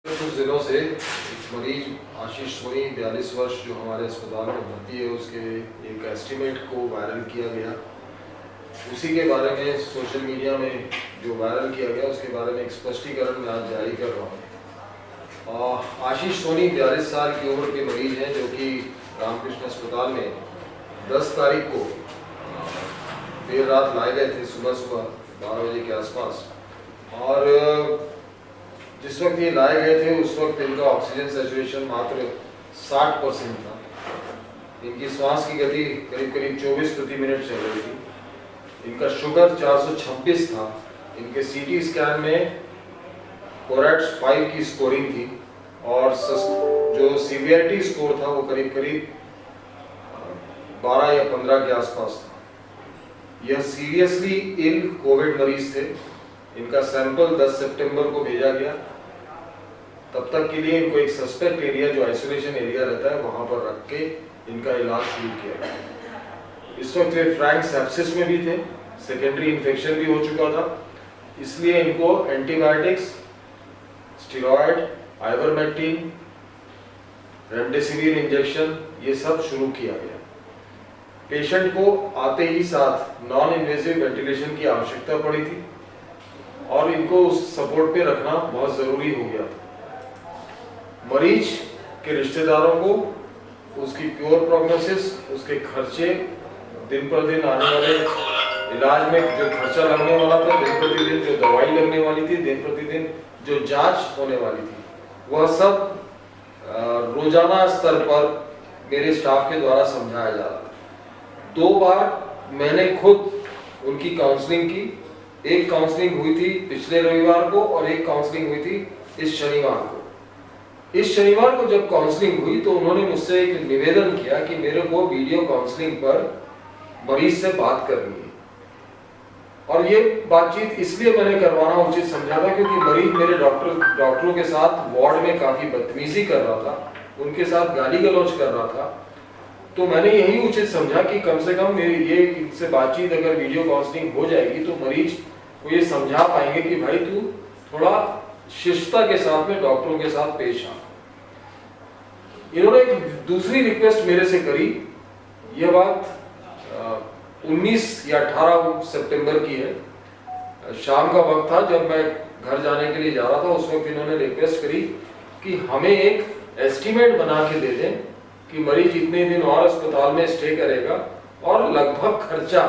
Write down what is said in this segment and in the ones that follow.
कुछ दिनों से मरीज आशीष सोनी 42 वर्ष जो हमारे अस्पताल में भर्ती है उसके एक एस्टीमेट को वायरल किया गया। उसी के बारे में सोशल मीडिया में जो वायरल किया गया उसके बारे में एक स्पष्टीकरण मैं आज जारी कर रहा हूँ। आशीष सोनी 42 साल की उम्र के मरीज हैं जो कि रामकृष्ण अस्पताल में 10 तारीख को देर रात लाए गए थे, सुबह 12 बजे के आसपास। और जिस वक्त ये लाए गए थे उस वक्त इनका ऑक्सीजन सैचुरेशन मात्र 60% था। इनकी श्वास की गति करीब 24 प्रति मिनट चल रही थी। इनका शुगर 426 था। इनके सीटी स्कैन में कोरैट्स 5 की स्कोरिंग थी और जो सीवियरिटी स्कोर था वो करीब 12 या 15 के आसपास था। यह सीरियसली इल कोविड मरीज थे। इनका सैंपल 10 सितंबर को भेजा गया। तब तक के लिए इनको एक सस्पेक्ट एरिया जो आइसोलेशन एरिया रहता है वहां पर रख के इनका इलाज शुरू किया गया। इस वक्त वे फ्रैंक सेप्सिस में भी थे, सेकेंडरी इन्फेक्शन भी हो चुका था, इसलिए इनको antibiotics, steroid, ivermectin, remdesivir injection ये सब शुरू किया गया। पेशेंट को आते ही साथ नॉन इन्वेसिव वेंटिलेशन की आवश्यकता पड़ी थी और इनको उस सपोर्ट पे रखना बहुत जरूरी हो गया था। मरीज के रिश्तेदारों को उसकी प्योर प्रोग्नोसिस, उसके खर्चे, दिन पर दिन आने वाले इलाज में जो खर्चा लगने वाला था, दिन प्रतिदिन जो दवाई लगने वाली थी, दिन प्रतिदिन जो जांच होने वाली थी, वह सब रोजाना स्तर पर मेरे स्टाफ के द्वारा समझाया जा रहा था। 2 बार मैंने खुद उनकी काउंसलिंग की। एक काउंसलिंग हुई थी पिछले रविवार को और एक काउंसलिंग हुई थी इस शनिवार को। इस शनिवार को जब काउंसलिंग हुई तो उन्होंने मुझसे एक निवेदन किया कि मेरे को वीडियो काउंसलिंग पर मरीज से बात करनी है। और ये बातचीत इसलिए मैंने करवाना उचित समझा था क्योंकि मरीज मेरे डॉक्टरों के साथ वार्ड में काफी बदतमीजी कर रहा था, उनके साथ गाली गलौज कर रहा था। तो मैंने यही उचित समझा कि कम से कम मेरी ये इनसे बातचीत अगर वीडियो काउंसलिंग हो जाएगी तो मरीज को ये समझा पाएंगे कि भाई तू थोड़ा शिष्टता के साथ में डॉक्टरों के साथ पेश आ। इन्होंने एक दूसरी रिक्वेस्ट मेरे से करी। यह बात 19 या 18 सितंबर की है। शाम का वक्त था जब मैं घर जाने के लिए जा रहा था। उस वक्त इन्होंने रिक्वेस्ट करी कि हमें एक एस्टीमेट बना के दे दें कि मरीज इतने दिन और अस्पताल में स्टे करेगा और लगभग खर्चा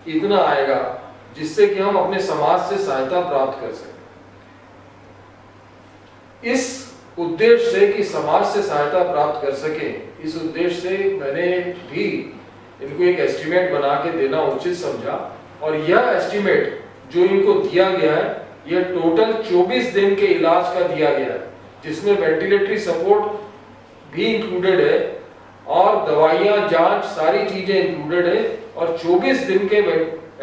इतना आएगा जिससे कि हम अपने समाज से सहायता प्राप्त कर सकें। इस उद्देश्य से कि समाज से सहायता प्राप्त कर सके, इस उद्देश्य से मैंने भी इनको एक एस्टीमेट बना के देना उचित समझा। और यह एस्टीमेट जो इनको दिया गया है यह टोटल 24 दिन के इलाज का दिया गया है, जिसमें वेंटिलेटरी सपोर्ट भी इंक्लूडेड है और दवाइयां, जांच, सारी चीजें इंक्लूडेड है। और 24 दिन के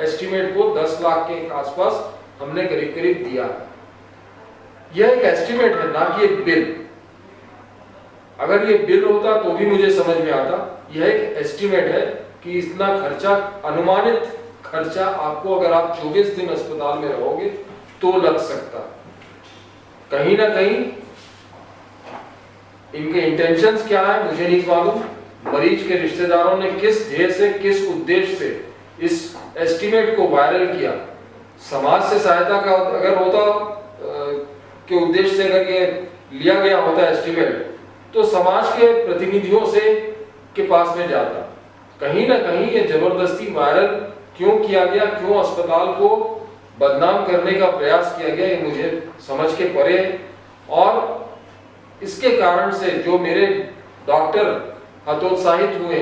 एस्टीमेट को 10 लाख के आसपास हमने करीब करीब दिया है। यह एक एस्टीमेट है, ना कि एक बिल। अगर ये बिल होता तो भी मुझे समझ में आता। यह एक एस्टीमेट है कि इतना खर्चा, अनुमानित खर्चा आपको अगर आप 24 दिन अस्पताल में रहोगे तो लग सकता। कहीं ना कहीं इनके इंटेंशंस क्या है मुझे नहीं मालूम। मरीज के रिश्तेदारों ने किस ध्येय से, किस उद्देश्य से इस एस्टीमेट को वायरल किया। समाज से सहायता का अगर होता के उद्देश्य से अगर ये लिया गया होता एस्टीमेट तो समाज के प्रतिनिधियों से के पास में जाता। कहीं ना कहीं ये जबरदस्ती वायरल क्यों किया गया, क्यों अस्पताल को बदनाम करने का प्रयास किया गया, ये मुझे समझ के परे। और इसके कारण से जो मेरे डॉक्टर हतोत्साहित हुए,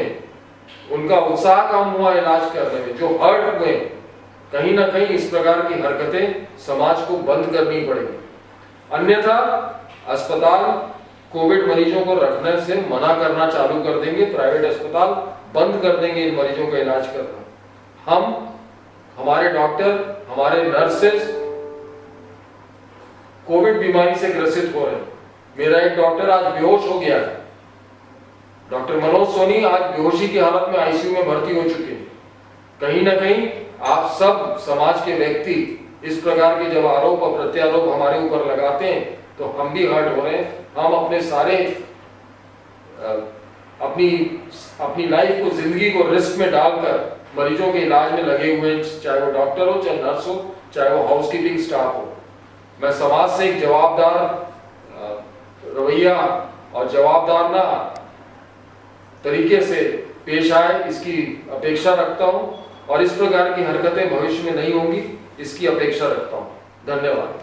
उनका उत्साह कम हुआ इलाज करने में, जो हर्ट हुए, कहीं ना कहीं इस प्रकार की हरकतें समाज को बंद करनी पड़ेगी। अन्यथा अस्पताल कोविड मरीजों को रखने से मना करना चालू कर देंगे, प्राइवेट अस्पताल बंद कर देंगे इन मरीजों का इलाज करना। हम, हमारे डॉक्टर, हमारे नर्सेस कोविड बीमारी से ग्रसित हो रहे हैं। मेरा एक डॉक्टर आज बेहोश हो गया है। डॉक्टर मनोज सोनी आज बेहोशी की हालत में आईसीयू में भर्ती हो चुके हैं। कहीं ना कहीं आप सब समाज के व्यक्ति इस प्रकार के जब आरोप और प्रत्यारोप हमारे ऊपर लगाते हैं तो हम भी हर्ट हो रहे हैं। हम अपने सारे अपनी लाइफ को, जिंदगी को रिस्क में डालकर मरीजों के इलाज में लगे हुए, चाहे वो डॉक्टर हो, चाहे नर्स हो, चाहे वो हाउसकीपिंग स्टाफ हो। मैं समाज से एक जवाबदार रवैया और जवाबदार ना तरीके से पेश आए, इसकी अपेक्षा रखता हूं और इस प्रकार की हरकतें भविष्य में नहीं होंगी, इसकी अपेक्षा रखता हूं। धन्यवाद।